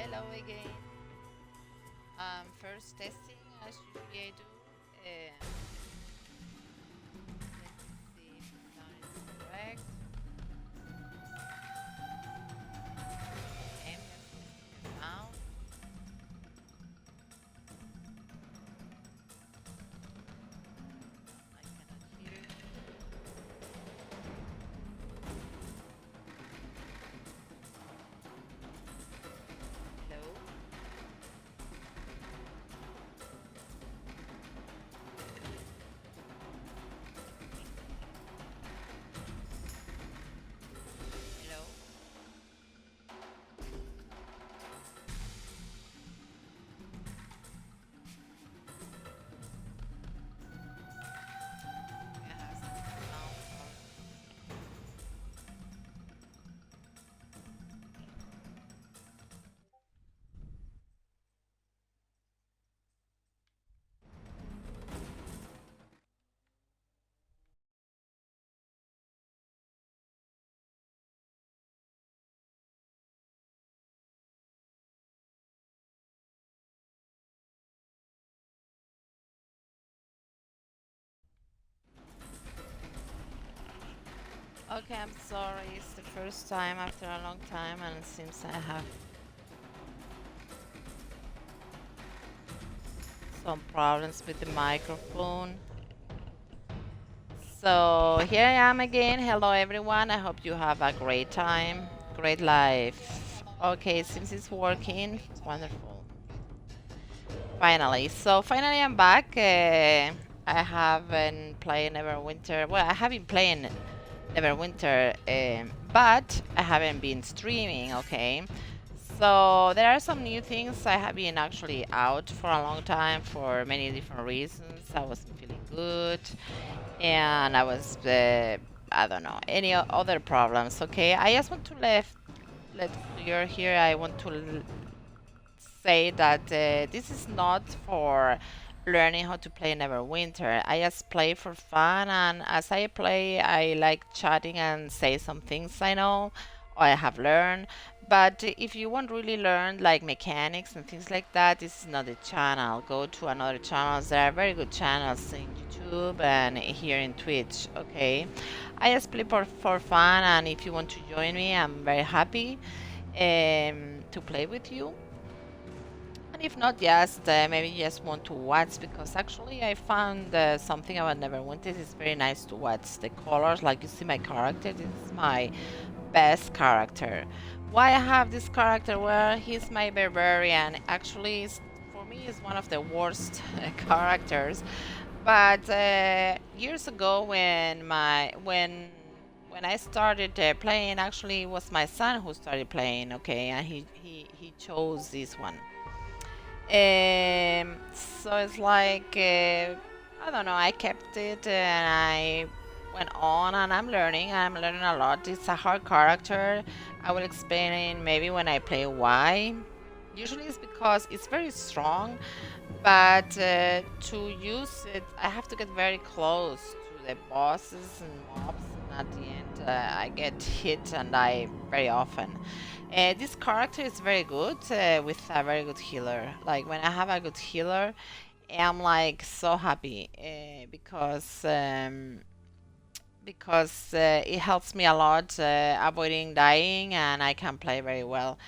Hello again. First testing as usually I do. Let's see if the sound is correct. Okay, I'm just testing the sound. I cannot hear. Hello. Hello. I have some sound problems. Okay, I'm sorry. It's the first time after a long time, and it seems I have some problems with the microphone. So here I am again. Hello everyone. I hope you have a great time, great life. Okay, seems it's working. Wonderful. Finally. So finally I'm back. I have been playing Neverwinter. Well, I have been playing Neverwinter, but I haven't been streaming, okay? So there are some new things. I have been actually out for a long time for many different reasons. I wasn't feeling good and I was, I don't know, any other problems, okay? I just want to let clear here, I want to say that this is not for learning how to play Neverwinter. I just play for fun, and as I play, I like chatting and say some things I know or I have learned. But if you want really learn like mechanics and things like that, this is not the channel. Go to another channels. There are very good channels in YouTube and here in Twitch. Okay, I just play for fun, and if you want to join me, I'm very happy to play with you. And if not, just maybe you just want to watch, because actually I found something about Neverwinter. It's very nice to watch the colors. Like you see my character, this is my best character. Why I have this character? Well, he's my barbarian. Actually, for me, is one of the worst characters. But years ago, when I started playing, actually, it was my son who started playing. Okay, and he chose this one. So it's like I don't know. I kept it and I went on, and I'm learning. I'm learning a lot. It's a hard character. I will explain maybe when I play why. Usually it's because it's very strong, but to use it, I have to get very close to the bosses and mobs, and at the end, I get hit and die very often. This character is very good with a very good healer. Like when I have a good healer, I'm like so happy because it helps me a lot avoiding dying, and I can play very well.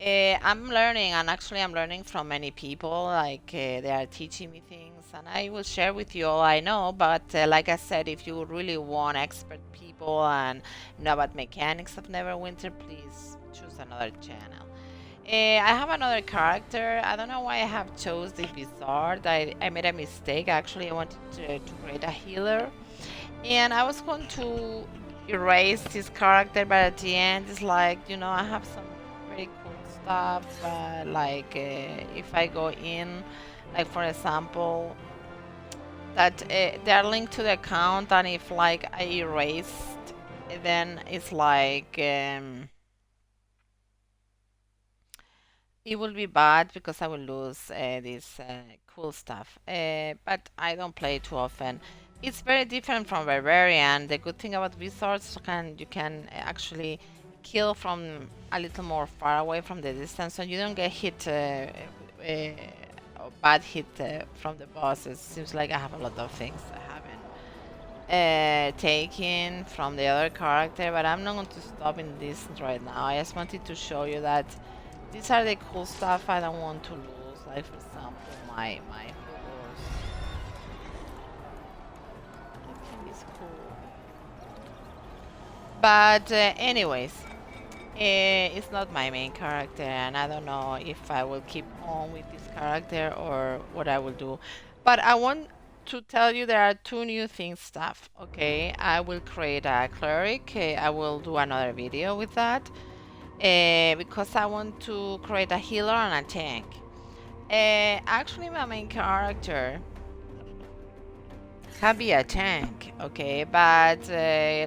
I'm learning, and actually, I'm learning from many people. Like they are teaching me things, and I will share with you all I know. But like I said, if you really want expert people and know about mechanics of Neverwinter, please choose another channel. I have another character. I don't know why I have chose the wizard. I made a mistake. Actually, I wanted to create a healer, and I was going to erase this character, but at the end, it's like, I have some very cool stuff. If I go in, like for example, that they are linked to the account, and if like I erased, then it's like it will be bad because I will lose this cool stuff. But I don't play too often. It's very different from Barbarian. The good thing about wizards, you can actually kill from a little more far away from the distance, so you don't get hit or bad hit from the bosses. Seems like I have a lot of things I haven't taken from the other character, but I'm not going to stop in this right now. I just wanted to show you that these are the cool stuff I don't want to lose. Like for example, my horse. I think it's cool. But anyways, it's not my main character, and I don't know if I will keep on with this character or what I will do. But I want to tell you there are two new things stuff. Okay, I will create a cleric. I will do another video with that because I want to create a healer and a tank. Actually, my main character can be a tank, okay, but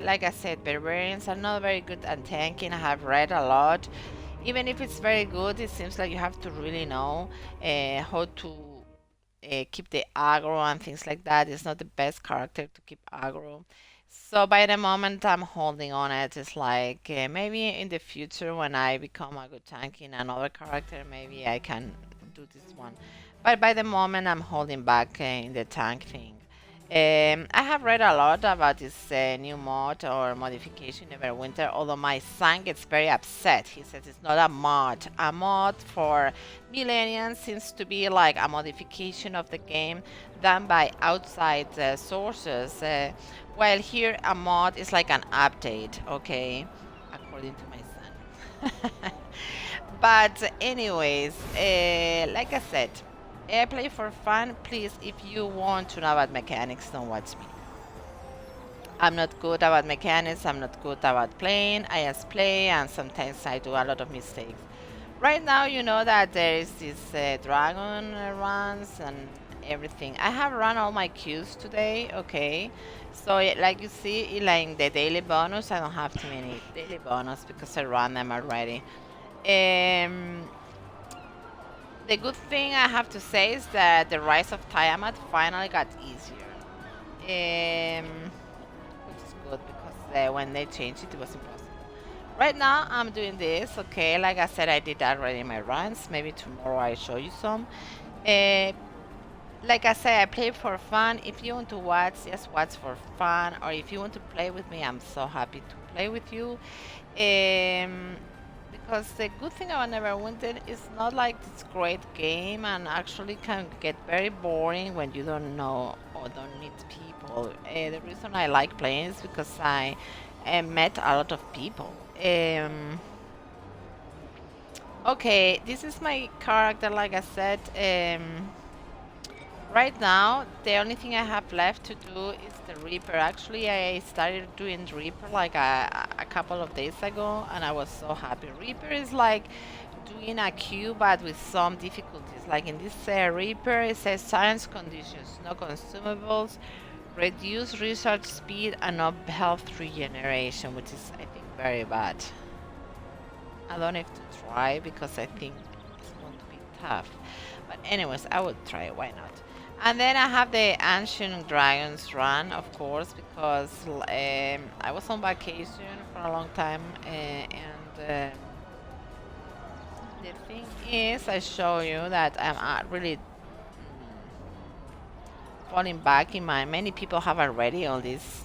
like I said, barbarians are not very good at tanking. I have read a lot. Even if it's very good, it seems like you have to really know how to keep the aggro and things like that. It's not the best character to keep aggro. So by the moment I'm holding on it, it's like maybe in the future when I become a good tank in another character, maybe I can do this one. But by the moment I'm holding back in the tank thing. I have read a lot about this new mod or modification Neverwinter, although my son gets very upset. He says it's not a mod. A mod for millennials seems to be like a modification of the game done by outside sources, while here a mod is like an update, okay, according to my son. But anyways, like I said, I play for fun. Please, if you want to know about mechanics, don't watch me. I'm not good about mechanics. I'm not good about playing. I just play, and sometimes I do a lot of mistakes. Right now, you know that there is this dragon runs and everything. I have run all my queues today, okay? So like you see, like the daily bonus, I don't have too many daily bonus because I run them already. The good thing I have to say is that the Rise of Tiamat finally got easier. Which is good because when they changed it, it was impossible. Right now, I'm doing this, okay? Like I said, I did already my runs. Maybe tomorrow I show you some. Like I said, I play for fun. If you want to watch, just watch for fun. Or if you want to play with me, I'm so happy to play with you. Because the good thing about Neverwinter is not like this great game, and actually can get very boring when you don't know or don't meet people. The reason I like playing is because I met a lot of people. Okay, this is my character, like I said. Right now, the only thing I have left to do is the Reaper. Actually, I started doing Reaper like a couple of days ago, and I was so happy. Reaper is like doing a queue, but with some difficulties. Like in this Reaper, it says science conditions, no consumables, reduce research speed, and no health regeneration, which is, I think, very bad. I don't have to try because I think it's going to be tough. But anyways, I would try it, why not? And then I have the Ancient Dragons run, of course, because I was on vacation for a long time, and the thing is, I show you that I'm really falling back in my. Many people have already all this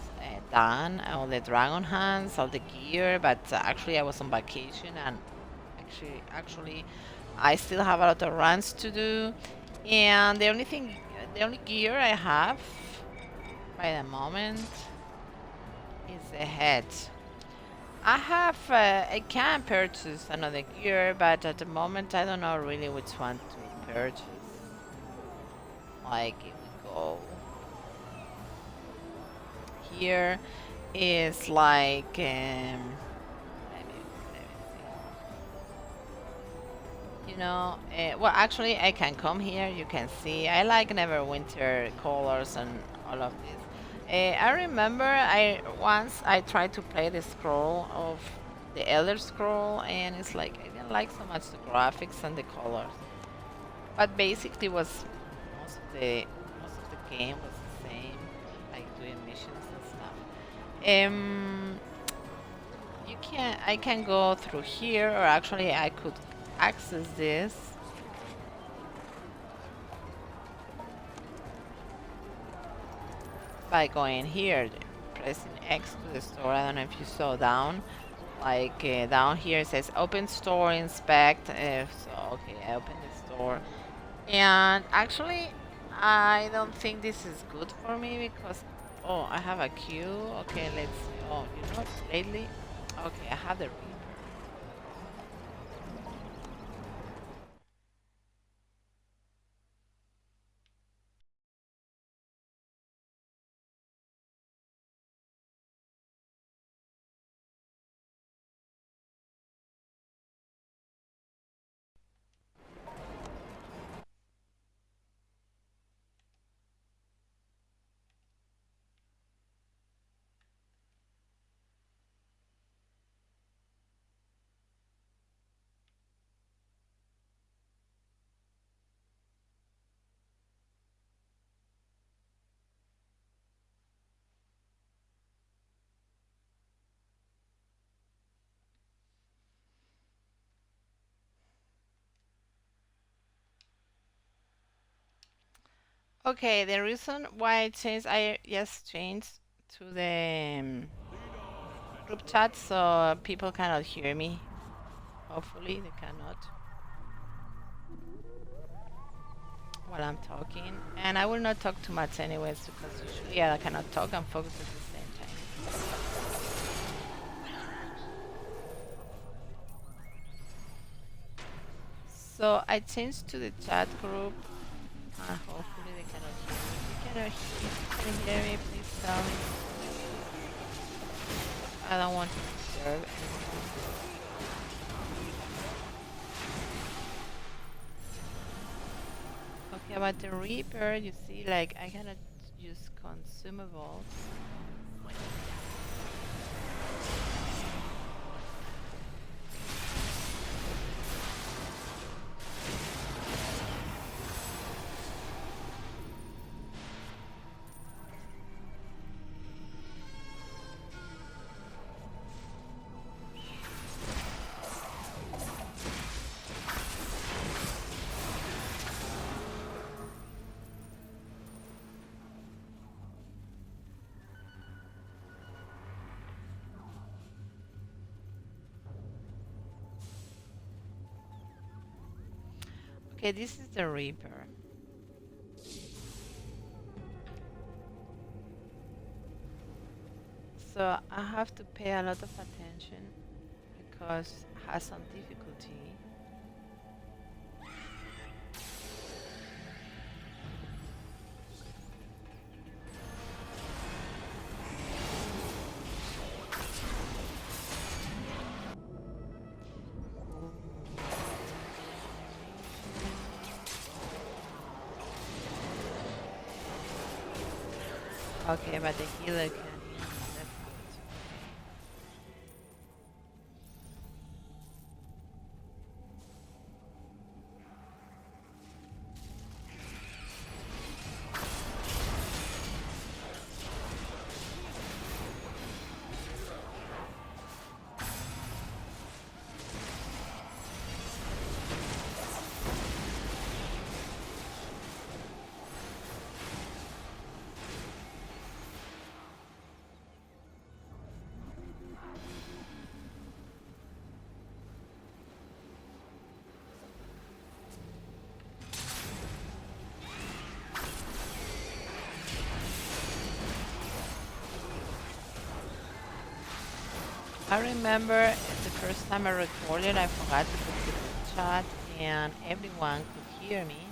done, all the dragon hands, all the gear, but actually I was on vacation, and actually I still have a lot of runs to do, and the only gear I have by the moment is the head. I can purchase another gear, but at the moment I don't know really which one to purchase. Like if we go here is like let me see. You know, well actually I can come here, you can see I like Neverwinter colors and all of this. I remember once I tried to play the scroll of the Elder Scroll, and it's like I didn't like so much the graphics and the colors, but basically was most of the game was the same, like doing missions and stuff. You I can go through here, or actually I could access this by going here, pressing X to the store. I don't know if you saw down. Like down here it says open store, inspect. So okay, I open the store, and actually I don't think this is good for me because I have a queue. Okay, let's see. Oh, you know what? Lately, okay, I have the Reaper. Okay, the reason why I just changed to the group chat so people cannot hear me. Hopefully they cannot while I'm talking. And I will not talk too much anyways because usually I cannot talk and focus at the same time. So I changed to the chat group. Hopefully they cannot hear me. If you can hear me, please tell me. I don't want to disturb anyone. Okay, about the Reaper, you see, like, I cannot use consumables. Okay, this is the Reaper. So I have to pay a lot of attention because it has some difficulty. Okay, but the healer can. That's good. I remember the first time I recorded, I forgot to put the group chat and everyone could hear me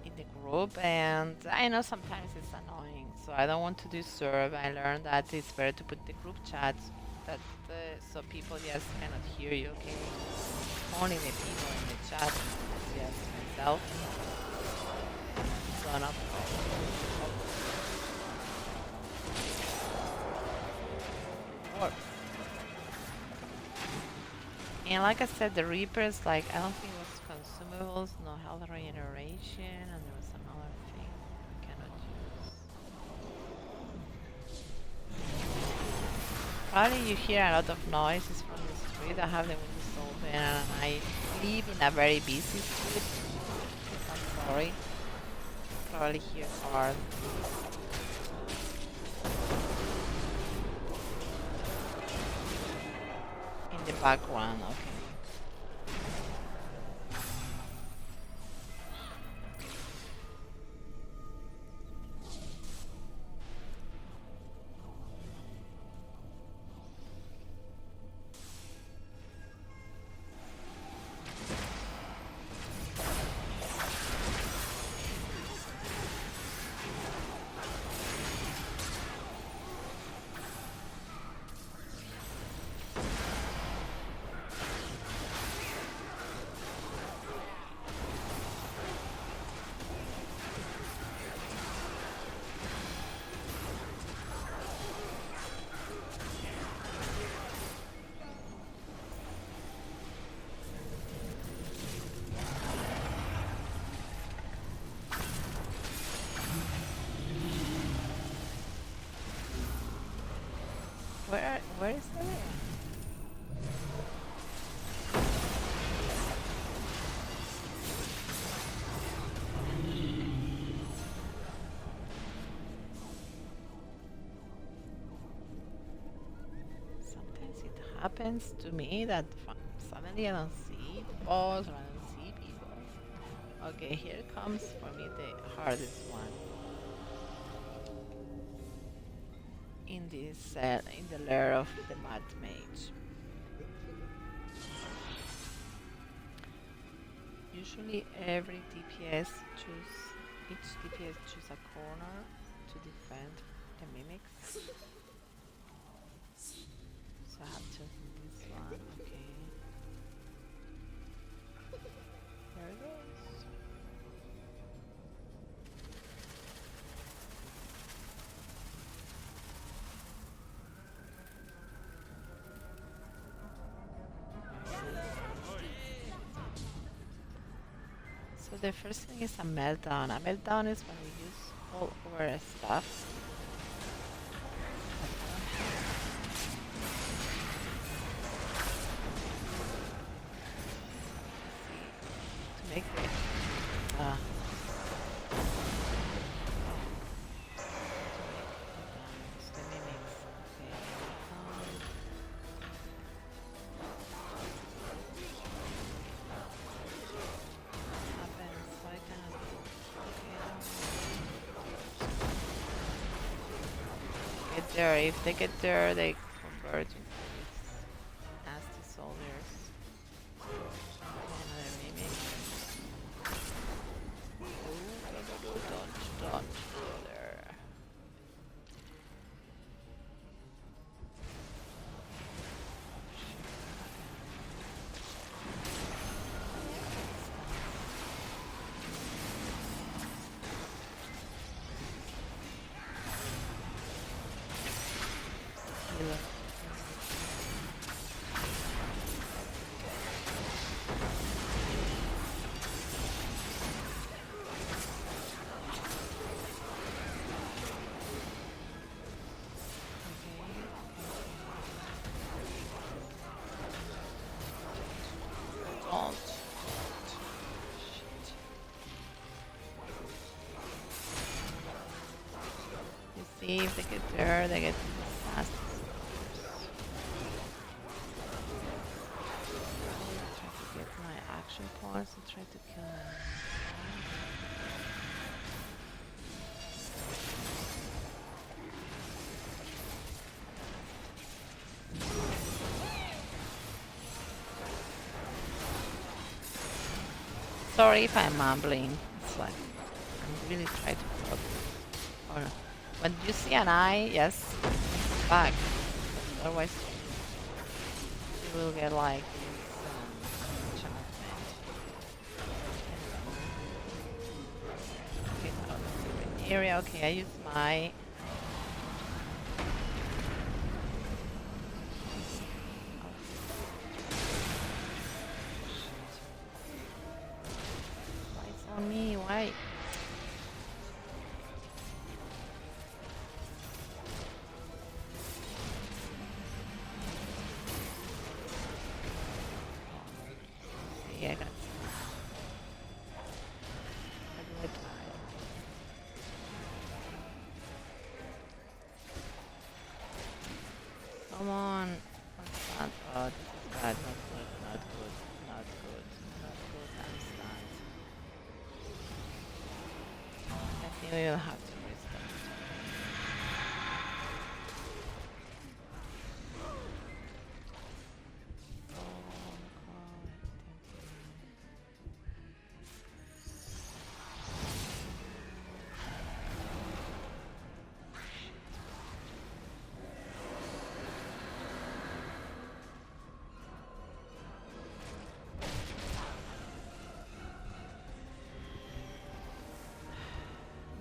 in the group, and I know sometimes it's annoying, so I don't want to disturb. I learned that it's better to put the group chat that so people just cannot hear you, okay? Only the people in the chat, just myself. So no problem. Works. And like I said, the Reapers, like, I don't think it was consumables, no health regeneration, and there was another thing I cannot use. Probably you hear a lot of noises from the street. I have the windows open and I live in a very busy street. I'm sorry. Probably hear cars. In the background, okay. Where is the layer? Sometimes it happens to me that suddenly I don't see balls or I don't see people. Okay, here comes for me the hardest one. In this in the lair of the Mad Mage. Usually every DPS each DPS choose a corner to defend the mimics. So I have chosen this one, okay. There it goes. So the first thing is a meltdown. A meltdown is when we use all our stuff. To make it there. If they get there, they convert into these nasty soldiers. Another mimic. Ooh, dodge, there. See if they get there, they get fast. Try to get my action points and try to kill them. Sorry if I'm mumbling. It's like I'm really trying to focus. When you see an eye, yes, back. Otherwise, you will get like this enchantment. Okay, out of the area. Okay, I use my. Why it's on me? Why? Come on. What's that? Oh, this is bad. Not good. Not good. Not good. Not good. I'm stunned. I think we will have to restart.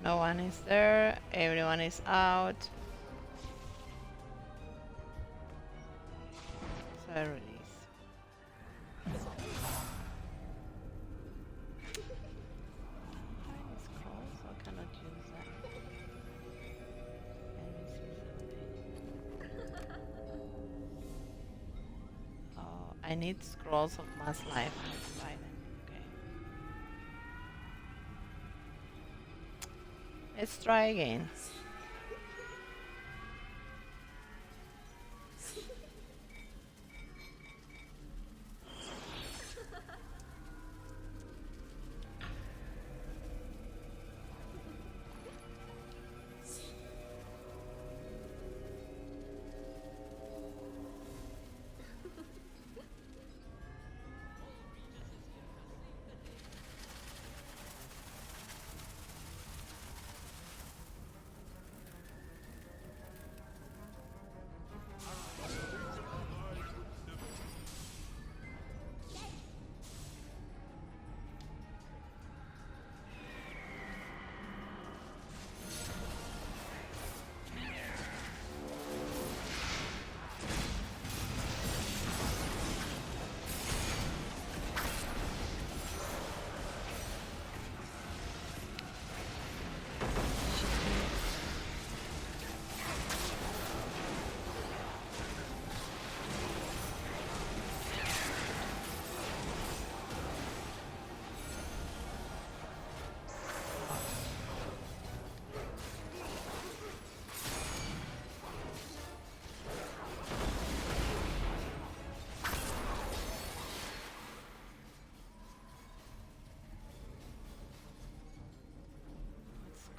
No one is there. Everyone is out. So I release. Tiny scrolls. I cannot use that. Let me see something. Oh, I need scrolls of mass life. I have to buy them. Okay. Let's try again.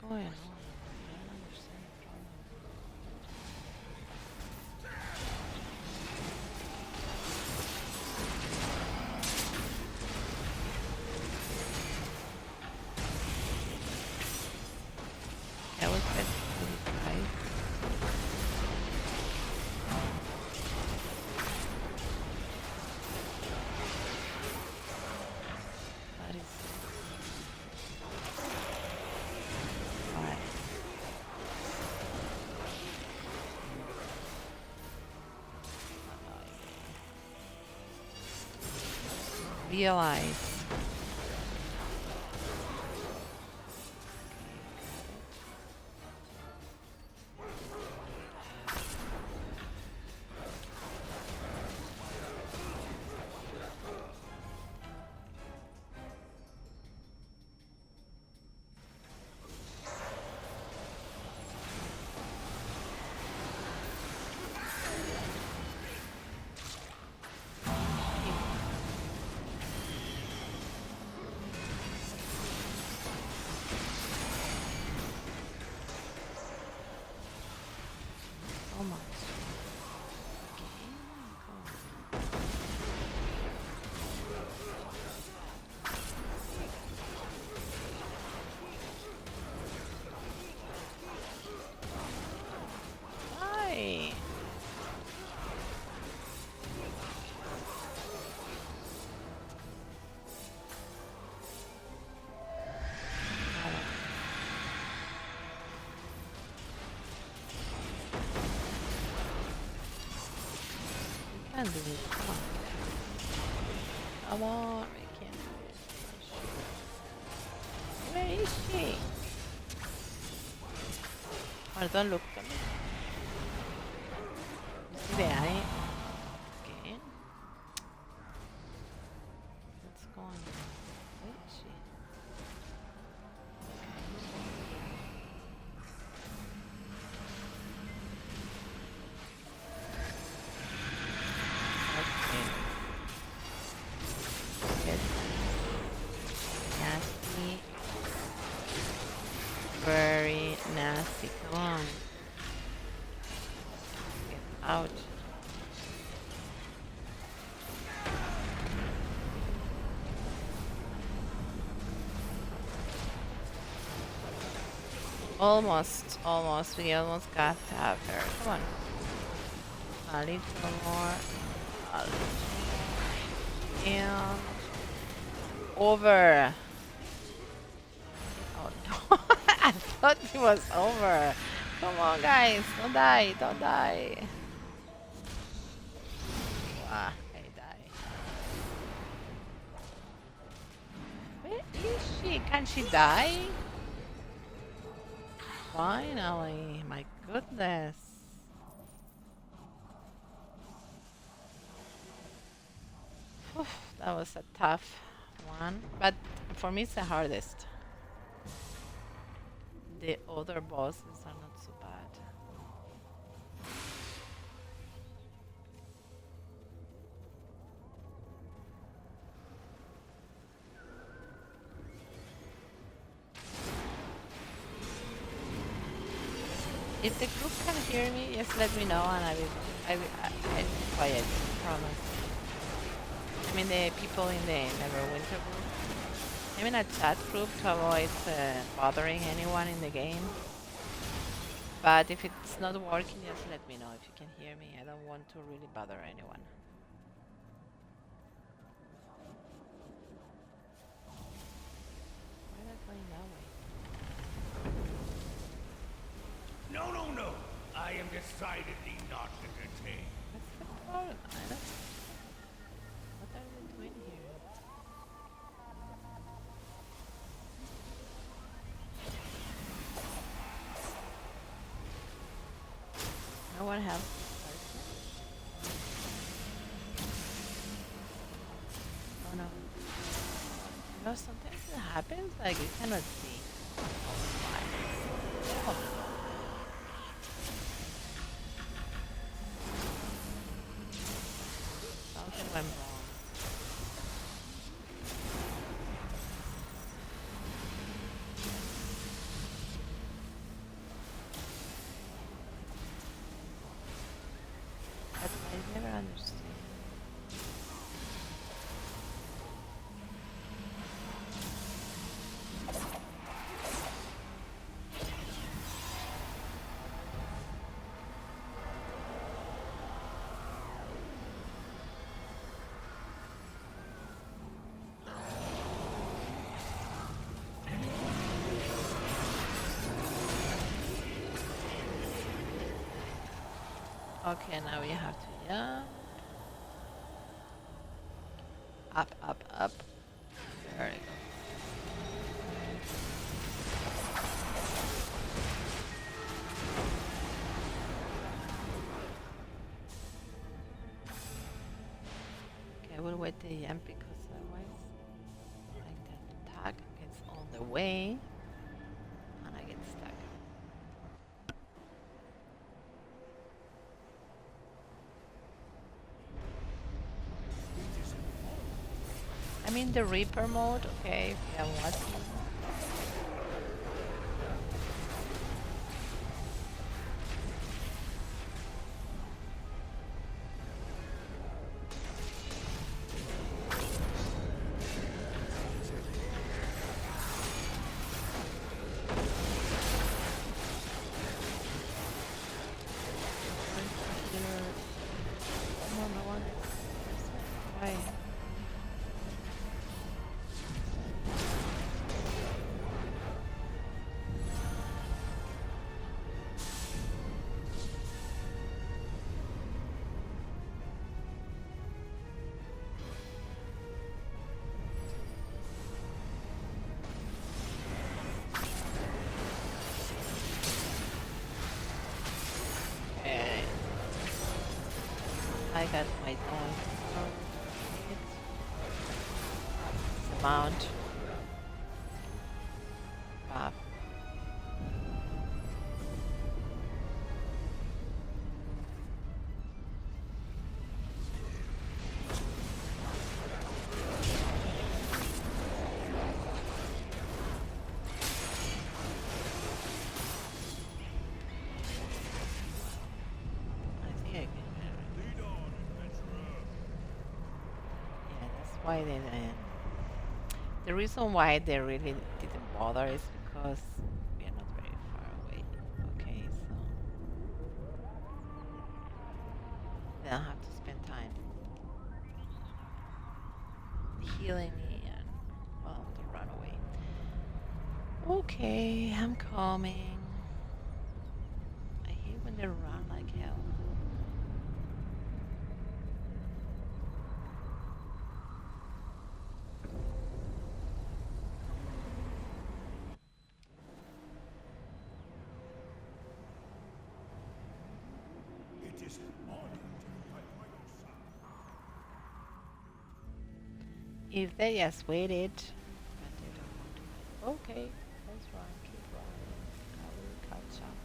Going on? I don't understand the problem. That was better for these guys. That is alright. Realize. So much. Hi. Can do it. Come on. Come on, we can do it. Where is she? Oh, don't look at me. See there, eh? Okay. Let's go on. Where is she? Nasty, come on. Get out. Almost, almost. We almost got her. Come on. A little more. A little more. And over. Oh no. I thought it was over. Come on, guys. Don't die. Don't die. Ah, I die. Where is she? Can she die? Finally. My goodness. That was a tough one, but for me it's the hardest. The other bosses are not so bad. If the group can hear me, just let me know and I'll be quiet, I promise. I mean the people in the Neverwinter group. I'm in a chat group to avoid bothering anyone in the game. But if it's not working, just let me know if you can hear me. I don't want to really bother anyone. Why are they going that way? No, no, no! I am decidedly not entertained. What's the problem? What are they doing here? No one helps this person? Oh no. You know, sometimes it happens like you cannot see. Oh. Something went wrong. But I never understood. Okay, now we have to jump. Up, up, up. There we go. Okay, we'll wait the jump because otherwise like the attack gets on the way and I get stuck. I'm in the Reaper mode, okay, if you are watching. Come on, no one. Why? I got my dog. It's a mount. Bob. why they didn't. The reason why they really didn't bother is because we are not very far away. Okay, so they don't have to spend time healing me and, well, to run away. Okay, I'm coming. I hate when they run like hell. It is an honor to fight by your side. If they just waited, but they don't want to wait. Okay, let's run, keep running. I will catch up.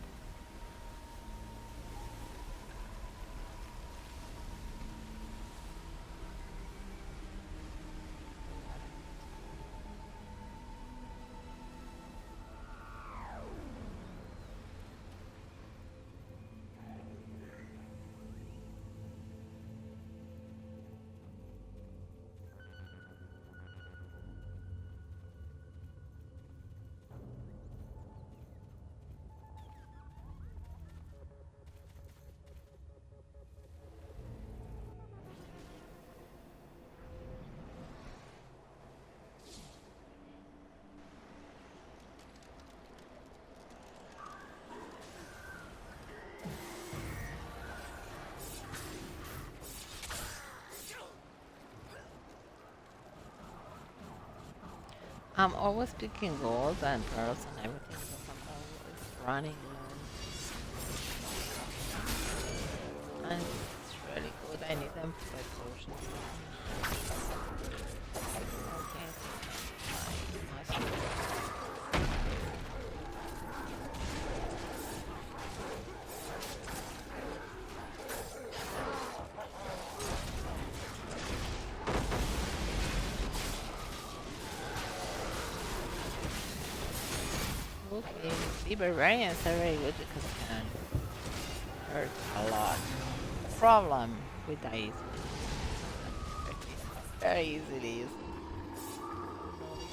I'm always picking gold and pearls and everything because I'm always running low. And it's really good. I need them for potions. Okay, so my okay, the barbarians are very good because they can hurt a lot. Problem with that is very easily is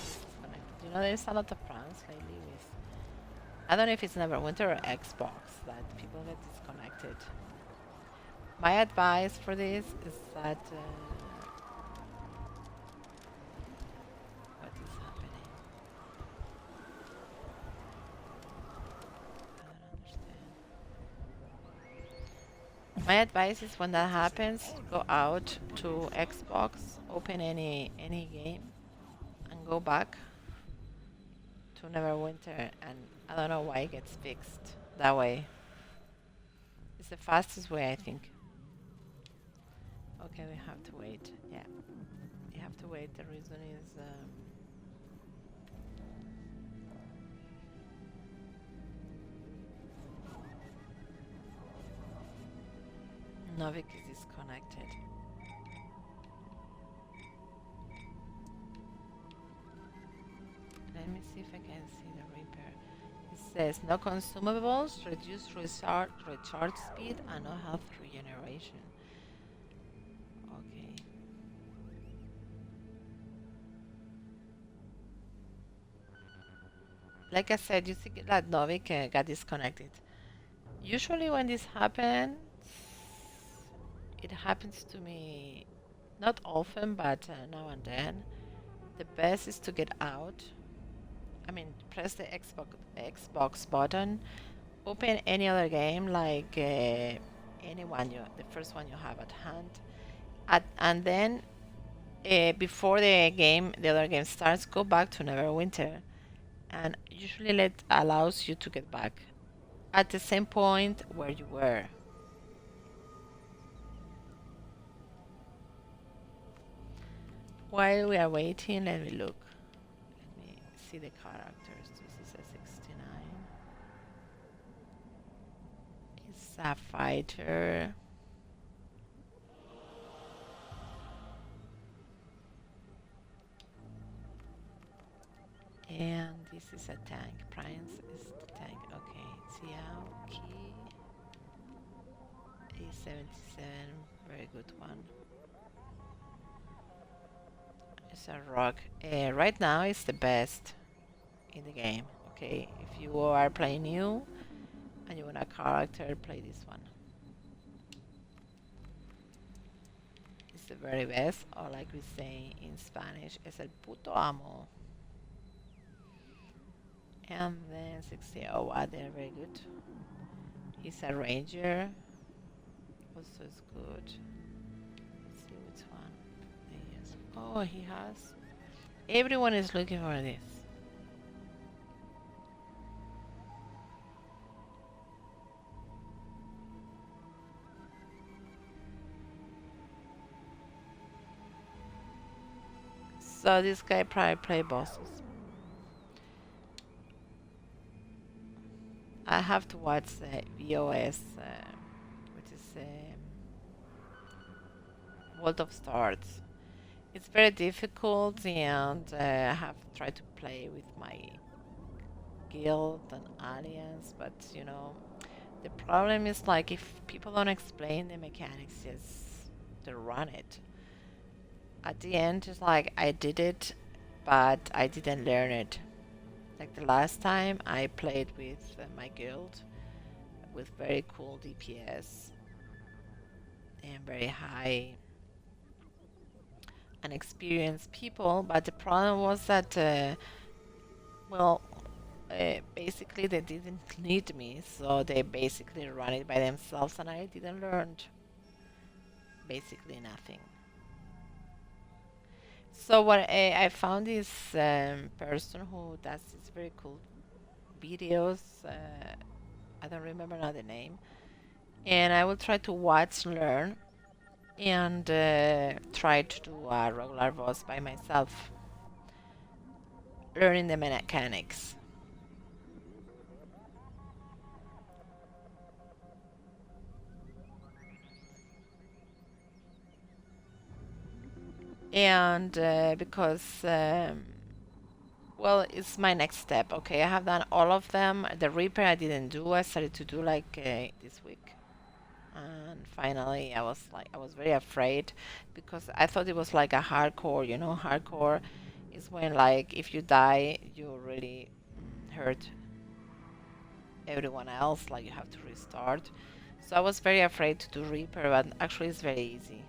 disconnected. You know, there's a lot of pranks lately with, I don't know if it's Neverwinter or Xbox, that people get disconnected. My advice for this is that what is happening? I don't understand. My advice is when that happens, go out to Xbox, open any game, and go back to Neverwinter, and I don't know why it gets fixed that way. It's the fastest way, I think. Okay, we have to wait. Yeah, we have to wait. The reason is Novik is disconnected. Let me see if I can see the repair. It says no consumables, reduced recharge speed, and no health regeneration. Okay. Like I said, you see that Novik got disconnected. Usually when this happens, it happens to me not often, but now and then. The best is to get out. I mean, press the Xbox button, open any other game like anyone the first one you have at hand, and then before the other game starts, go back to Neverwinter, and usually it allows you to get back at the same point where you were. While we are waiting, let me look. Let me see the characters. This is a 69. It's a fighter. And this is a tank. Prince is the tank. Okay. Xiao Qi is 77. Very good one. It's a rock. Right now, it's the best in the game. Okay, if you are playing new and you want a character, play this one. It's the very best, or like we say in Spanish, es el puto amo. And then 60. Oh, wow, they're very good. He's a ranger. Also is good. Let's see which one. Yes. Oh, he has. Everyone is looking for this. So this guy probably play bosses. I have to watch the VOS, which is World of Stars. It's very difficult, and I have tried to play with my guild and alliance, but you know, the problem is like if people don't explain the mechanics, just they run it. At the end, it's like I did it, but I didn't learn it. Like the last time I played with my guild with very cool DPS and very high and experienced people, but the problem was that, well, basically they didn't need me, so they basically run it by themselves, and I didn't learn basically nothing. So what I found this person who does these very cool videos. I don't remember now the name, and I will try to watch, learn, and try to do a regular boss by myself, learning the mechanics. And because well, it's my next step. Okay, I have done all of them. The Reaper I didn't do. I started to do like this week, and finally I was very afraid because I thought it was like a hardcore. You know, hardcore is when like if you die, you really hurt everyone else. Like you have to restart. So I was very afraid to do Reaper, but actually it's very easy.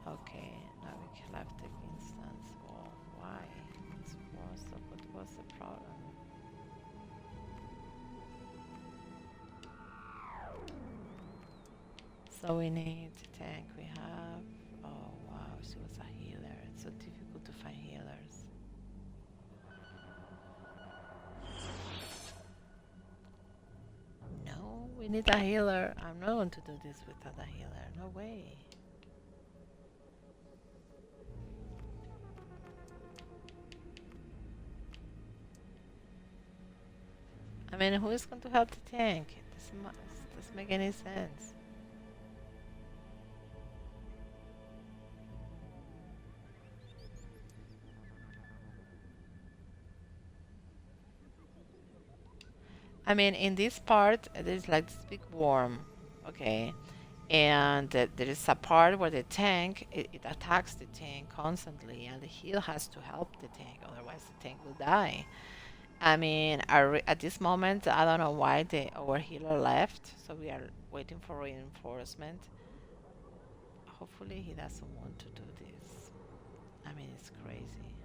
Okay, now we can have the instance wall. Why? It's worse. What was the problem? So we need tank. We have. Oh wow, she was a healer. It's so difficult to find healers. No, we need a healer. I'm not going to do this without a healer. No way. I mean, who is going to help the tank? Doesn't make any sense. I mean, in this part, there's like this big worm, okay? And there is a part where the tank, it attacks the tank constantly, and the heal has to help the tank, otherwise the tank will die. I mean, at this moment, I don't know why our healer left, so we are waiting for reinforcement. Hopefully he doesn't want to do this. I mean, it's crazy.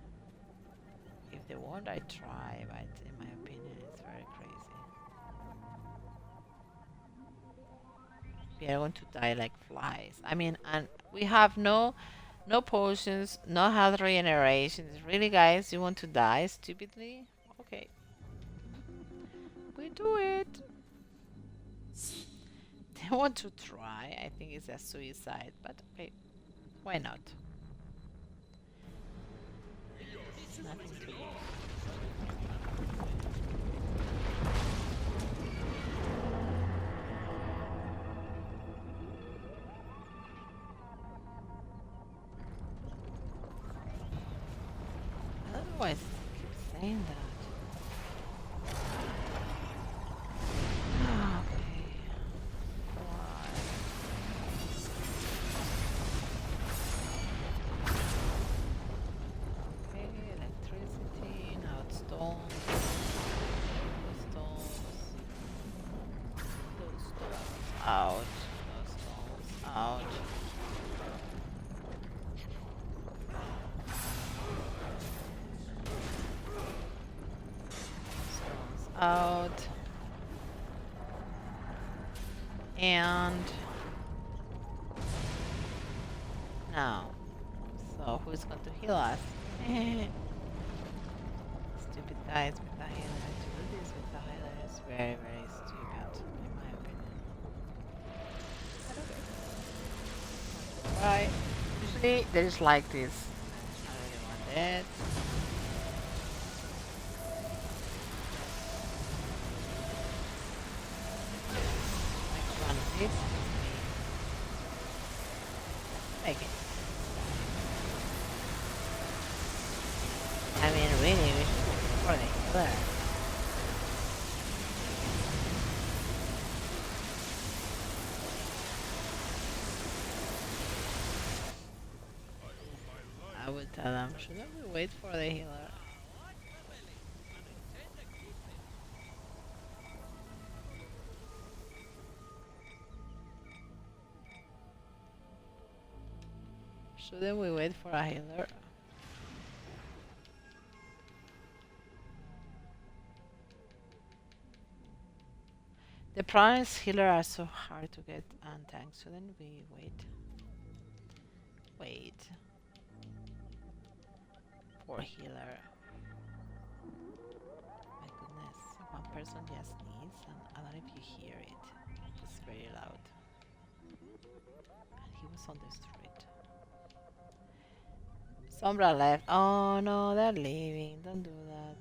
If they want, I try, but in my opinion, it's very crazy. We are going to die like flies. I mean, and we have no potions, no health regeneration. Really, guys, you want to die stupidly? Okay. We do it. They want to try. I think it's a suicide, but okay, why not? Nothing to lose. Otherwise, keep saying that. stones. Those stones. Those stones. Ouch. Those stones. Ouch. Stones out. And now, so who's going to heal us? Stupid guys with the healer. To do this with the healer is very, very stupid, in my opinion. Right. Usually there is like this. I really want it. Next one is this. Make it. I mean, really, we should go for the healer. I would tell them, shouldn't we wait for the healer? Shouldn't we wait for a healer? The problem is healers are so hard to get untanked, shouldn't we wait? Wait. For healer. My goodness, one person just needs, and I don't know if you hear it. It's very loud. And he was on the street. Sombra left. Oh no, they're leaving. Don't do that.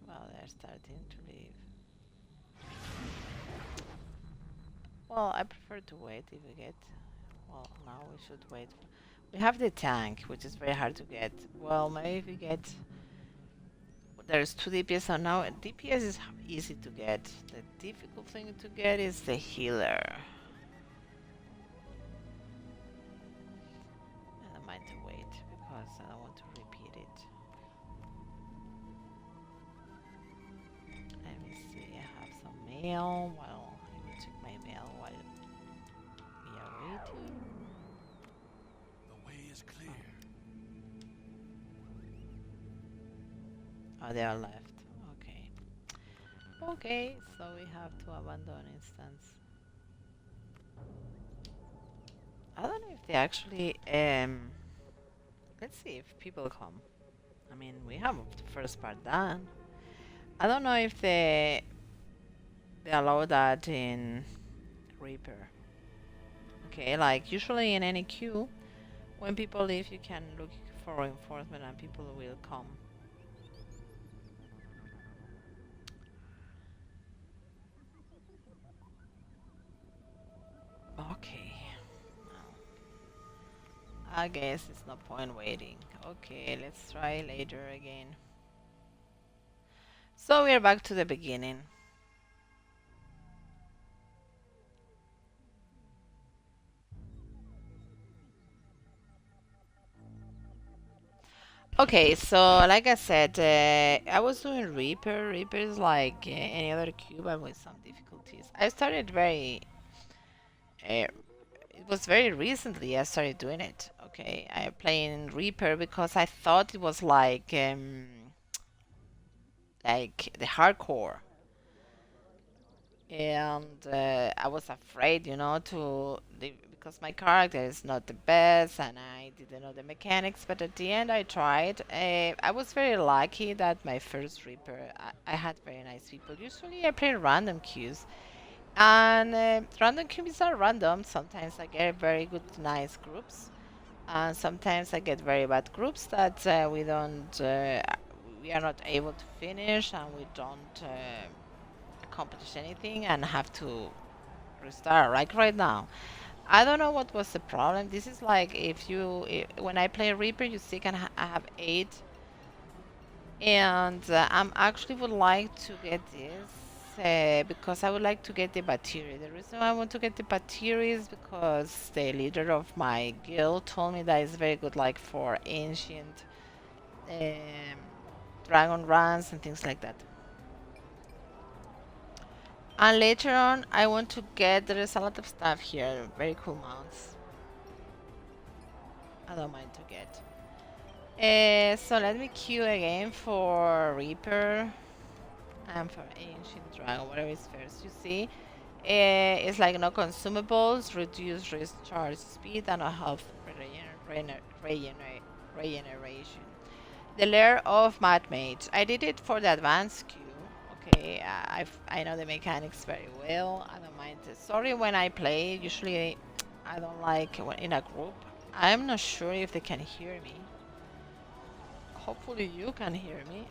Well, they're starting to leave. Well, I prefer to wait if we get. Well, now we should wait. We have the tank, which is very hard to get. Well, maybe if we get. There's 2 DPS, so now DPS is easy to get. The difficult thing to get is the healer. I don't mind to wait because I don't want to repeat it. Let me see, I have some mail. Well, I will check my mail while we are waiting. The way is clear. Oh, they are left. Okay. Okay, so we have to abandon instance. I don't know if they actually let's see if people come. I mean, we have the first part done. I don't know if they allow that in Reaper. Okay, like usually in any queue, when people leave, you can look for reinforcement and people will come. Okay. I guess it's no point waiting. Okay, let's try later again. So we're back to the beginning. Okay, so like I said, I was doing Reaper. Reaper is like any other queue, but with some difficulties. I started very it was very recently I started doing it. Okay, I playing Reaper because I thought it was like the hardcore, and I was afraid, because my character is not the best, and I didn't know the mechanics. But at the end, I tried. I was very lucky that my first Reaper, I had very nice people. Usually, I play random queues. And random queues are random. Sometimes I get very good, nice groups, and sometimes I get very bad groups that we are not able to finish, and we don't accomplish anything, and have to restart. Like right now, I don't know what was the problem. This is like when I play Reaper, you see, I have 8, and I'm actually would like to get this. because I would like to get the battery. The reason I want to get the battery is because the leader of my guild told me that it's very good, like for ancient um, dragon runs and things like that. And later on, I want to get. There is a lot of stuff here, very cool mounts. I don't mind to get. So let me queue again for Reaper and for Ancient Dragon, whatever is first. You see, it's like no consumables, reduce recharge speed, and a health regeneration. The lair of Mad Mage. I did it for the advanced queue. Okay, I know the mechanics very well. I don't mind it. Sorry when I play. Usually, I don't like when in a group. I'm not sure if they can hear me. Hopefully you can hear me.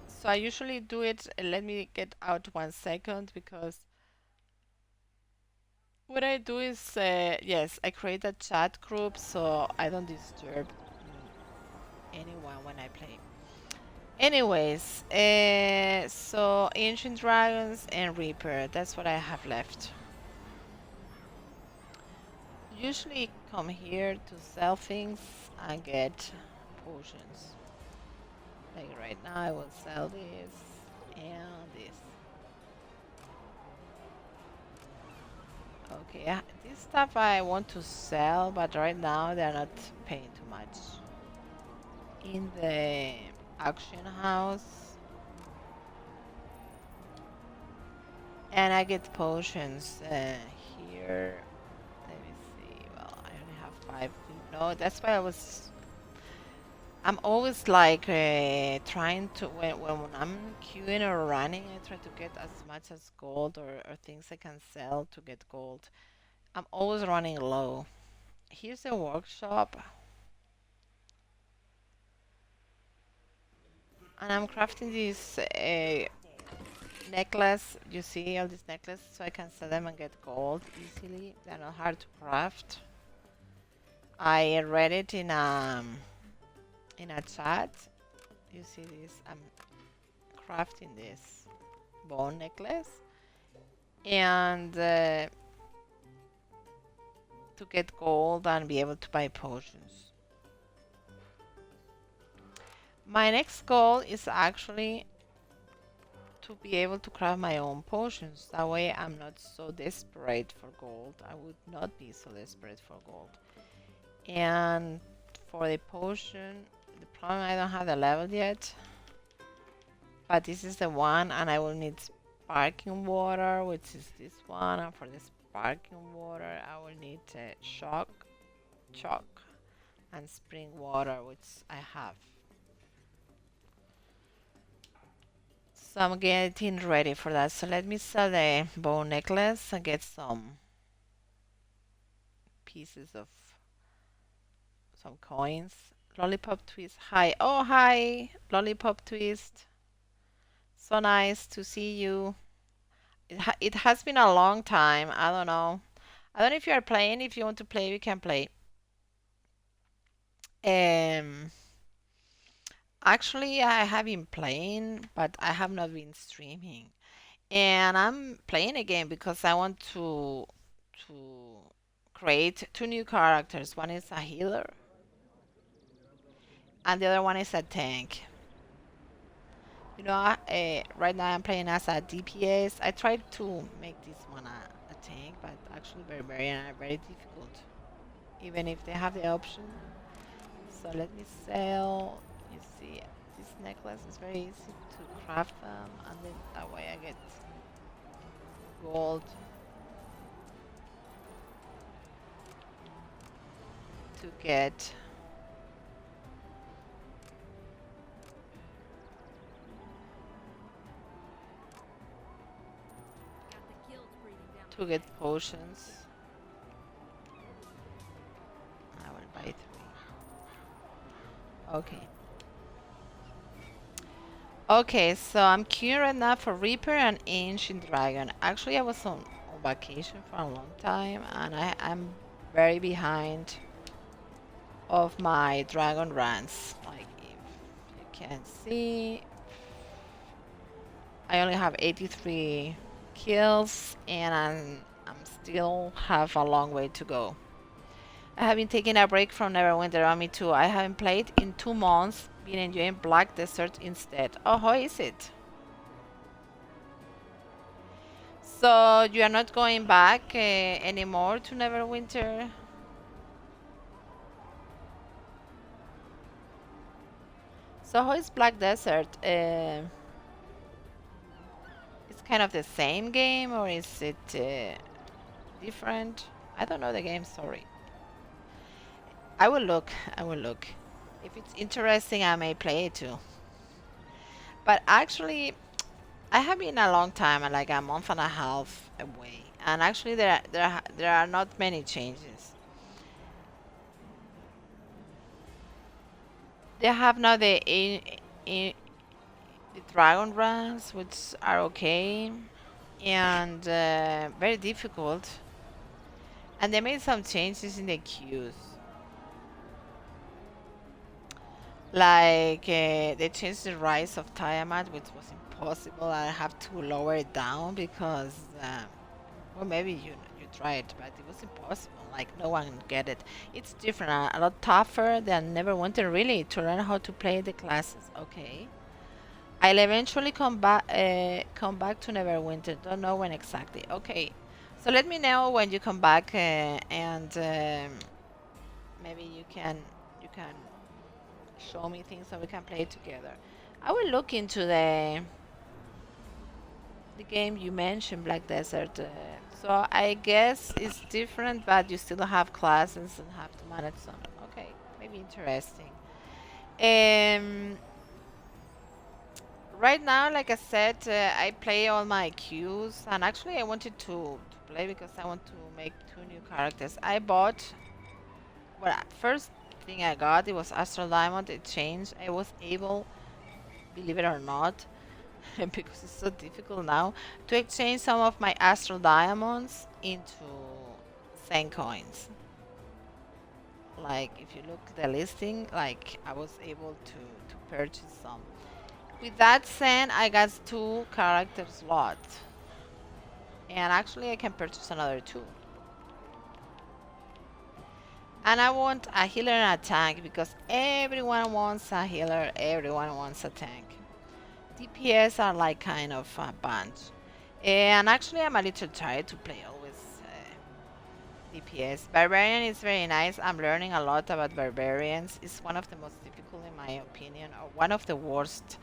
So I usually do it. Let me get out 1 second because what I do is yes, I create a chat group so I don't disturb anyone when I play. Anyways, so Ancient Dragons and Reaper, that's what I have left. Usually come here to sell things and get potions. Like right now I will sell this and this. Okay, this stuff I want to sell, but right now they're not paying too much. In the auction house. And I get potions here. Let me see. Well, I only have 5. No, that's why I'm always like trying to when I'm queuing or running, I try to get as much as gold or things I can sell to get gold. I'm always running low. Here's a workshop. And I'm crafting this necklace. You see all these necklaces, so I can sell them and get gold easily. They're not hard to craft. I read it in a chat. You see this? I'm crafting this bone necklace and to get gold and be able to buy potions. My next goal is actually to be able to craft my own potions. That way I'm not so desperate for gold. I would not be so desperate for gold. And for the potion, the problem I don't have the level yet. But this is the one, and I will need sparkling water, which is this one. And for the sparkling water, I will need chalk, and spring water, which I have. So I'm getting ready for that. So let me sell the bone necklace and get some pieces of some coins. LollypopTwist, hi. Oh, hi, LollypopTwist. So nice to see you. It has been a long time. I don't know. I don't know if you are playing. If you want to play, we can play. Actually, I have been playing, but I have not been streaming. And I'm playing again because I want to create 2 new characters. One is a healer, and the other one is a tank. You know, right now I'm playing as a DPS. I tried to make this one a tank, but actually barbarian are very difficult, even if they have the option. So let me sell. You see, this necklace is very easy to craft them, and then that way I get gold to get potions. I will buy 3. Okay. Okay, so I'm queuing right now for Reaper and Ancient Dragon. Actually, I was on vacation for a long time, and I'm very behind of my dragon runs. Like, if you can see, I only have 83 kills, and I'm still have a long way to go. I have been taking a break from Neverwinter. Me too. I haven't played in 2 months. Been enjoying Black Desert instead. Oh, how is it? So you are not going back anymore to Neverwinter? So how is Black Desert? It's kind of the same game, or is it different? I don't know the game, sorry. I will look. I will look. If it's interesting, I may play it too. But actually, I have been a long time, like a month and a half away, and actually there are not many changes. They have now the dragon runs, which are okay and very difficult, and they made some changes in the queues. Like they changed the rise of Tiamat, which was impossible. I have to lower it down because, well, maybe you tried, but it was impossible. Like no one get it. It's different, a lot tougher than Neverwinter, really, to learn how to play the classes. Okay, I'll eventually come back to Neverwinter. Don't know when exactly. Okay, so let me know when you come back, and maybe you can show me things so we can play together. I will look into the game you mentioned, Black Desert. So I guess it's different, but you still have classes and have to manage some. Okay, maybe interesting. Um, right now, like I said, I play all my queues, and actually I wanted to play because I want to make 2 new characters. I bought, well, first thing I got, it was Astral Diamond. It changed. I was able, believe it or not, because it's so difficult now, to exchange some of my Astral Diamonds into Zen coins. Like, if you look at the listing, like, I was able to purchase some. With that Zen, I got 2 character slots. And actually, I can purchase another 2. And I want a healer and a tank because everyone wants a healer, everyone wants a tank. DPS are like kind of a bunch. And actually, I'm a little tired to play always DPS. Barbarian is very nice. I'm learning a lot about barbarians. It's one of the most difficult, in my opinion, or one of the worst.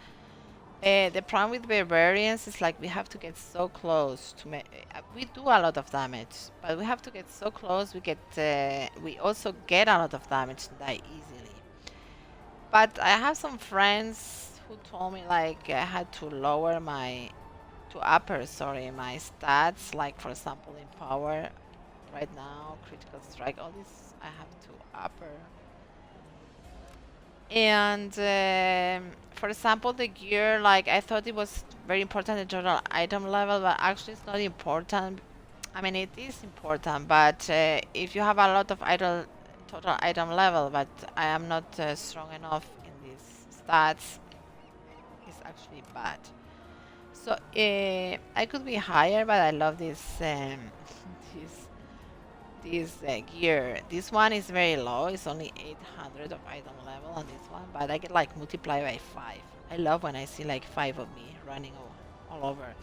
The problem with barbarians is like we have to get so close to we do a lot of damage, but we have to get so close. We also get a lot of damage and die easily. But I have some friends who told me like I had to lower my stats. Like for example in power, right now critical strike, all this I have to upper. And for example, the gear, like I thought it was very important the total item level, but actually it's not important. I mean, it is important, but if you have a lot of total item level, but I am not strong enough in these stats, it's actually bad. So I could be higher, but I love this this gear. This one is very low. It's only 800 of item level on this one, but I get like multiply by 5. I love when I see like 5 of me running all over.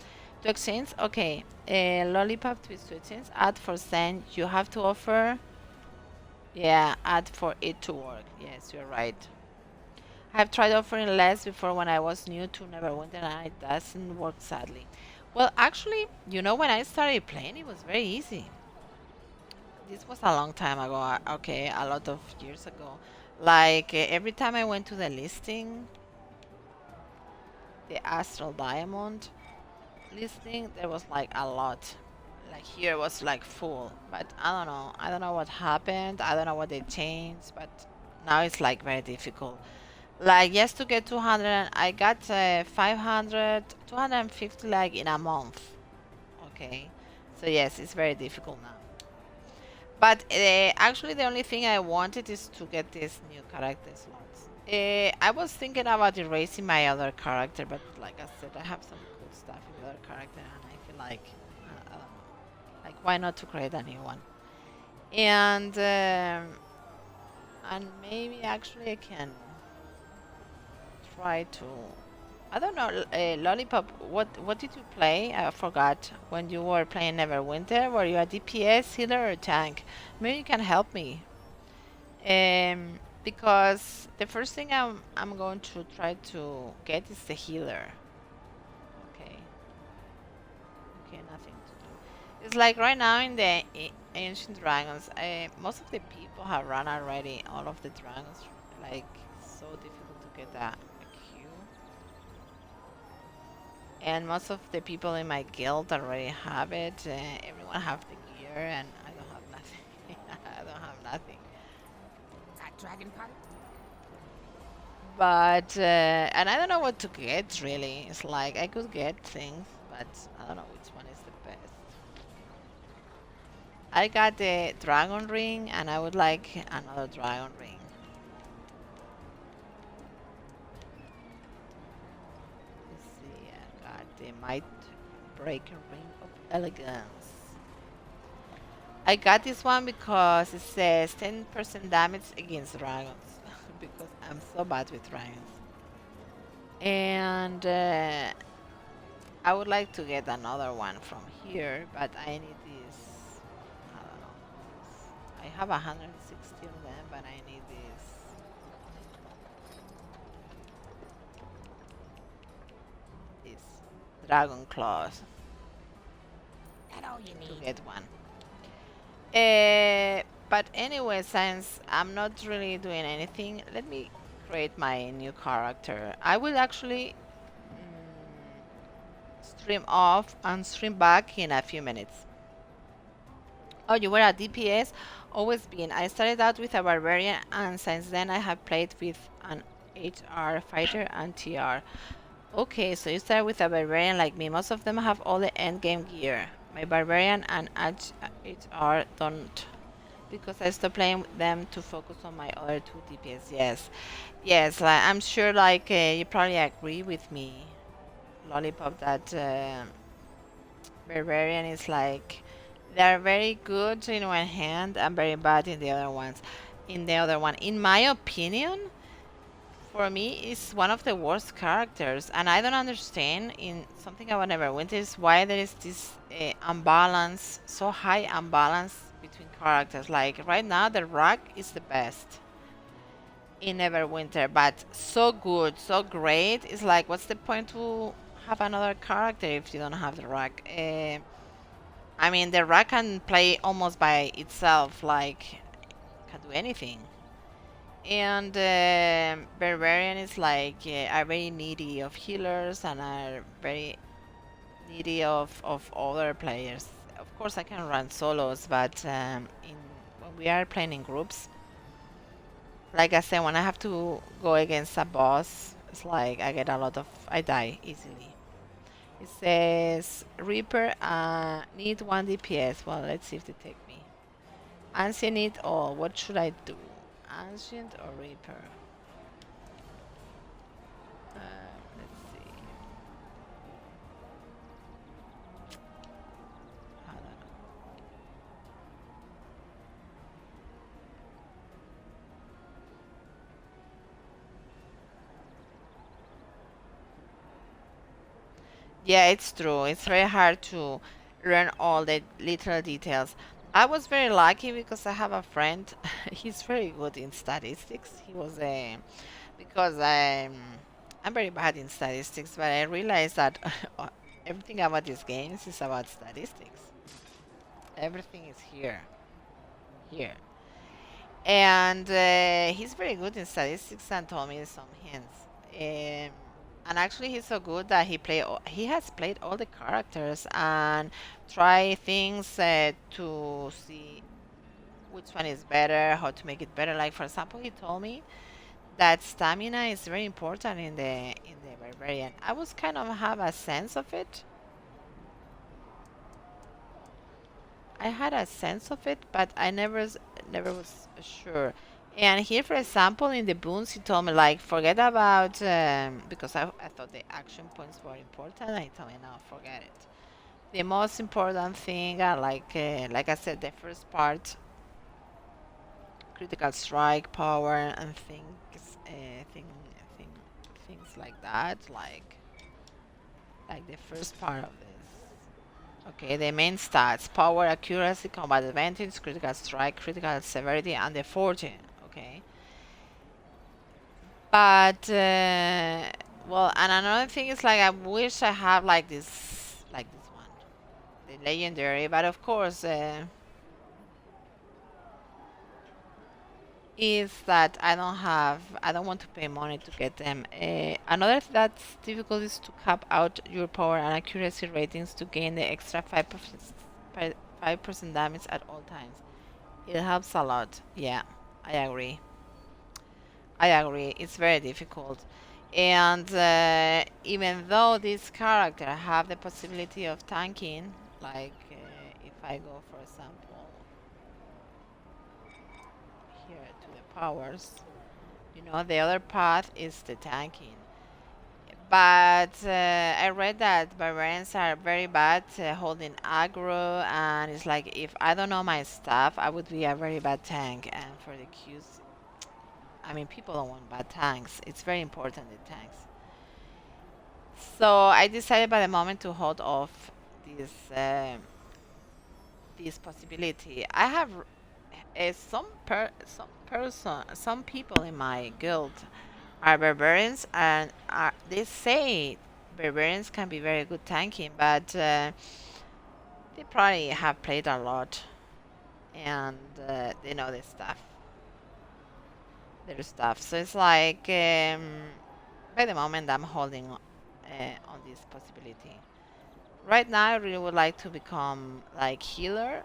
To exchange, okay. LollypopTwist to exchange. Add for send. You have to offer. Yeah, add for it to work. Yes, you're right. I've tried offering less before when I was new to Neverwinter, and it doesn't work sadly. Well, actually, when I started playing, it was very easy. This was a long time ago, okay, a lot of years ago. Like every time I went to the listing, the Astral Diamond listing, there was like a lot. Like here was like full, but I don't know what happened. I don't know what they changed, but now it's like very difficult. Like just to get 200, I got 500, 250 like in a month. Okay, so yes, it's very difficult now. But actually, the only thing I wanted is to get these new character slots. I was thinking about erasing my other character, but like I said, I have some cool stuff in the other character, and I feel like, I don't know, like why not to create a new one? And maybe actually I can try to. I don't know, Lollipop. What did you play? I forgot. When you were playing Neverwinter, were you a DPS healer or tank? Maybe you can help me. Because the first thing I'm going to try to get is the healer. Okay. Okay, nothing to do. It's like right now in the Ancient Dragons, most of the people have run already all of the dragons. Like, so difficult to get a queue. And most of the people in my guild already have it. Everyone have the gear, and I don't have nothing. I don't have nothing. That dragon part? But and I don't know what to get really. It's like I could get things, but I don't know which one is the best. I got the dragon ring, and I would like another dragon ring. Let's see. I got the might breaker ring of elegance. I got this one because it says 10% damage against dragons because I'm so bad with dragons. And I would like to get another one from here, but I need this. I don't know. I have 160 of them, but I need this dragon claws That all you to need? get one. But anyway, since I'm not really doing anything, let me create my new character. I will actually stream off and stream back in a few minutes. Oh, you were a DPS? Always been. I started out with a barbarian, and since then I have played with an HR, Figther and TR. Okay, so you started with a barbarian like me. Most of them have all the endgame gear. My barbarian and HR don't, because I stopped playing them to focus on my other two DPS. Yes, yes. Like, I'm sure, like you probably agree with me, Lollipop, that barbarian is like they're very good in one hand and very bad in the other ones. In the other one, in my opinion, for me, is one of the worst characters, and I don't understand in something about Neverwinter is why there is this unbalance, so high unbalance between characters. Like right now, the Rock is the best in Neverwinter, but so good, so great. It's like, what's the point to have another character if you don't have the Rock? I mean, the Rock can play almost by itself, like can do anything. And Barbarian is like are very needy of healers and are very needy of other players. Of course, I can run solos, but in when we are playing in groups, like I said, when I have to go against a boss, it's like I get a lot of I die easily. It says Reaper need 1 DPS. Well, let's see if they take me. Ancient need all. What should I do? Ancient or Reaper? Let's see. I don't know. Yeah, it's true. It's very hard to learn all the little details. I was very lucky because I have a friend. He's very good in statistics. He was a because I'm very bad in statistics, but I realized that everything about these games is about statistics. Everything is here. And he's very good in statistics and told me some hints. And actually, he's so good that he has played all the characters and try things to see which one is better, how to make it better. Like for example, he told me that stamina is very important in the barbarian. I was kind of have a sense of it. I had a sense of it, but I never was sure. And here, for example, in the boons, he told me like forget about because I thought the action points were important. I told me no, forget it. The most important thing are like I said, the first part, critical strike, power, and thing, thing, things like that. Like the first part of this. Okay, the main stats: power, accuracy, combat advantage, critical strike, critical severity, and the fortune. Okay. But well, and another thing is like I wish I have like this one, the legendary. But of course, is that I don't want to pay money to get them. Another that's difficult is to cap out your power and accuracy ratings to gain the extra 5% damage at all times. It helps a lot. Yeah, I agree. I agree. It's very difficult. And even though this character have the possibility of tanking, like if I go, for example, here to the powers, the other path is the tanking. But I read that barbarians are very bad holding aggro, and it's like if I don't know my stuff, I would be a very bad tank. And for the Qs, I mean, people don't want bad tanks. It's very important, the tanks. So I decided by the moment to hold off this possibility. I have some people in my guild are barbarians, and they say barbarians can be very good tanking, but they probably have played a lot, and they know their stuff. So it's like by the moment I'm holding on this possibility. Right now, I really would like to become like healer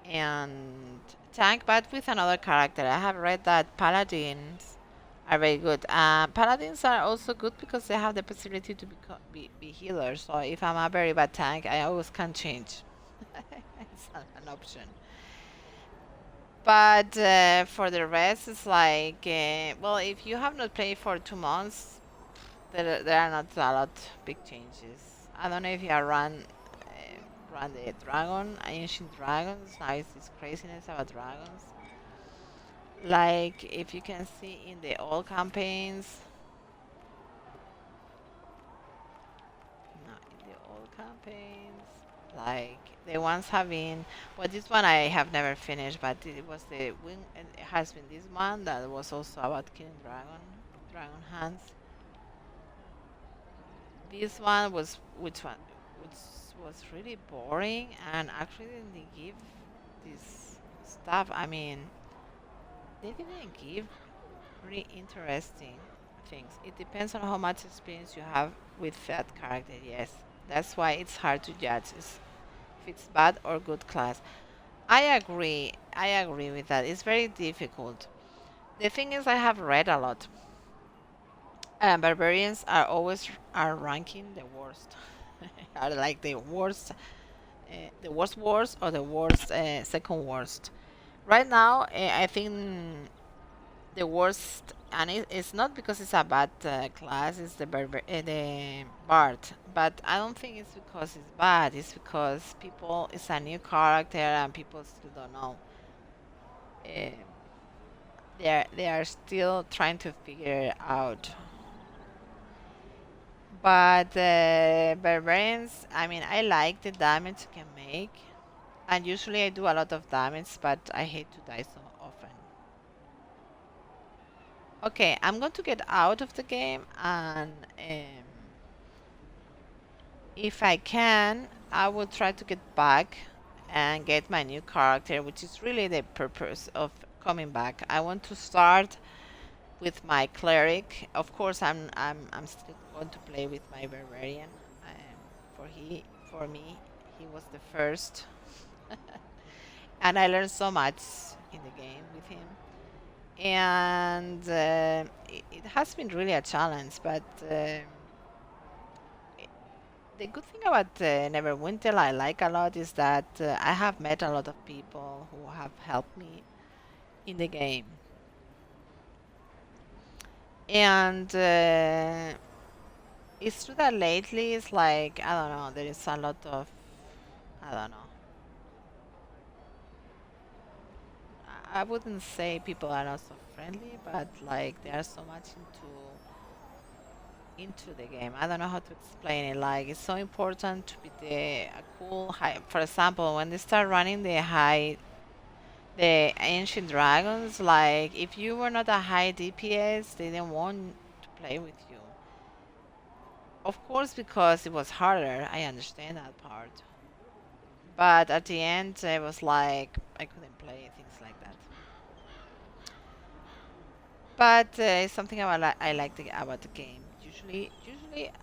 and tank, but with another character. I have read that paladins are very good. Paladins are also good because they have the possibility to be healers. So if I'm a very bad tank, I always can change. It's an option. But for the rest, it's like, well, if you have not played for 2 months, there are not a lot big changes. I don't know if you are run the dragon, ancient dragons. Now it's this craziness about dragons. Like if you can see in the old campaigns, no, in the old campaigns, like the ones having, well, this one I have never finished, but it was the wing. It has been this one that was also about killing dragon hands. This one was which was really boring and actually didn't give this stuff. I mean, they didn't give really interesting things. It depends on how much experience you have with that character. Yes, that's why it's hard to judge if it's bad or good class. I agree. I agree with that. It's very difficult. The thing is, I have read a lot. Barbarians are always are ranking the worst. Are like the worst worst or the worst second worst. Right now, I think the worst, and it's not because it's a bad class. It's the bard, but I don't think it's because it's bad. It's because people it's a new character and people still don't know. Uh, they are still trying to figure it out. But barbarians, I mean, I like the damage you can make, and usually I do a lot of damage, but I hate to die so often. Okay, I'm going to get out of the game, and if I can, I will try to get back and get my new character, which is really the purpose of coming back. I want to start with my cleric. Of course, I'm still going to play with my barbarian. For me, he was the first, and I learned so much in the game with him. And it has been really a challenge, but the good thing about Neverwinter I like a lot is that I have met a lot of people who have helped me in the game. And it's true that lately it's like, I don't know, there is a lot of, I don't know. I wouldn't say people are not so friendly, but like they are so much into the game. I don't know how to explain it. Like it's so important to be a cool high. For example, when they start running the ancient dragons, like if you were not a high DPS, they didn't want to play with you. Of course, because it was harder. I understand that part. But at the end, it was like I couldn't play things like that. But it's something I like about the game. Usually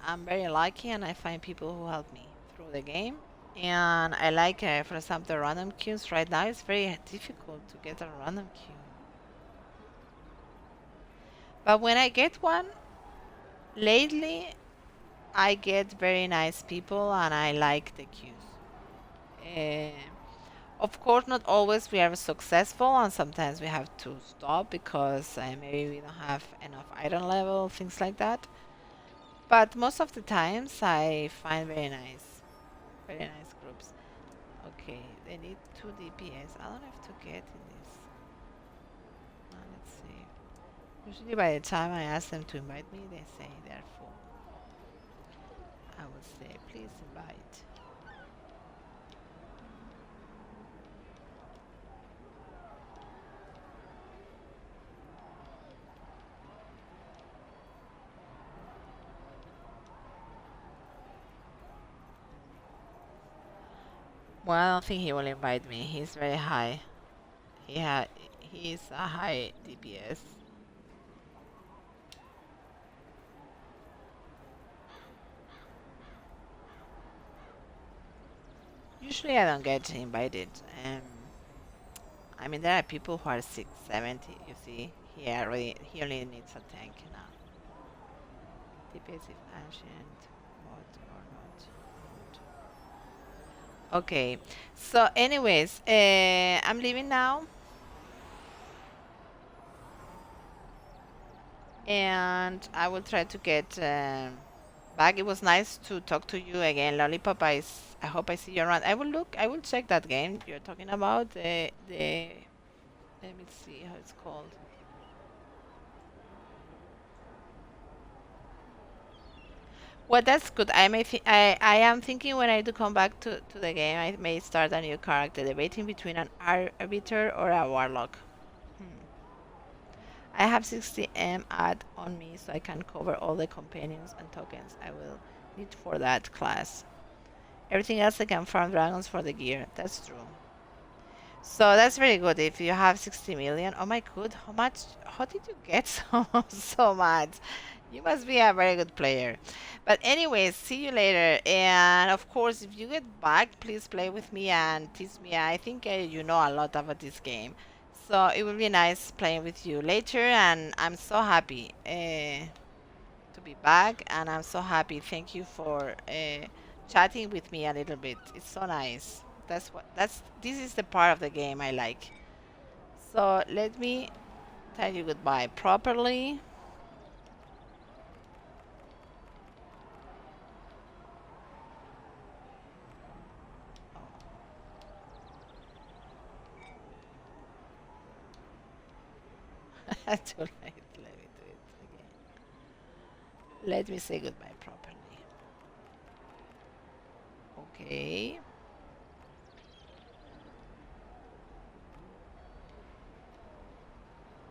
I'm very lucky and I find people who help me through the game. And I like, for example, the random queues. Right now it's very difficult to get a random queue. But when I get one, lately I get very nice people and I like the queues. Uh, of course, not always we are successful and sometimes we have to stop because maybe we don't have enough item level, things like that. But most of the times I find very nice groups. Okay, they need 2 DPS. I don't have to get in this. Let's see. Usually by the time I ask them to invite me, they say they're full. I would say, please invite. Well, I don't think he will invite me. He's very high. He's a high DPS. Usually I don't get invited. I mean, there are people who are 670. You see, he only needs a tank now. DPS if ancient, mod or not. Okay. So, anyways, I'm leaving now, and I will try to get back. It was nice to talk to you again, Lollipop. I hope I see you around. I will check that game you're talking about. Let me see how it's called. Well, that's good. I am thinking when I do come back to the game, I may start a new character, debating between an Arbiter or a Warlock. Hmm. I have 60M add on me, so I can cover all the companions and tokens I will need for that class. Everything else I can farm dragons for the gear. That's true. So that's very good. If you have 60 million, oh my god, how much? How did you get so much? You must be a very good player. But anyways, see you later. And of course, if you get back, please play with me and teach me. I think you know a lot about this game. So it will be nice playing with you later. And I'm so happy to be back. And I'm so happy. Thank you for chatting with me a little bit. It's so nice. This is the part of the game I like. So let me tell you goodbye properly. Too late. Let me do it again. Let me say goodbye properly. Okay.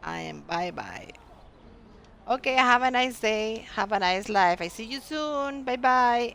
I am bye bye. Okay, have a nice day. Have a nice life. I see you soon. Bye bye.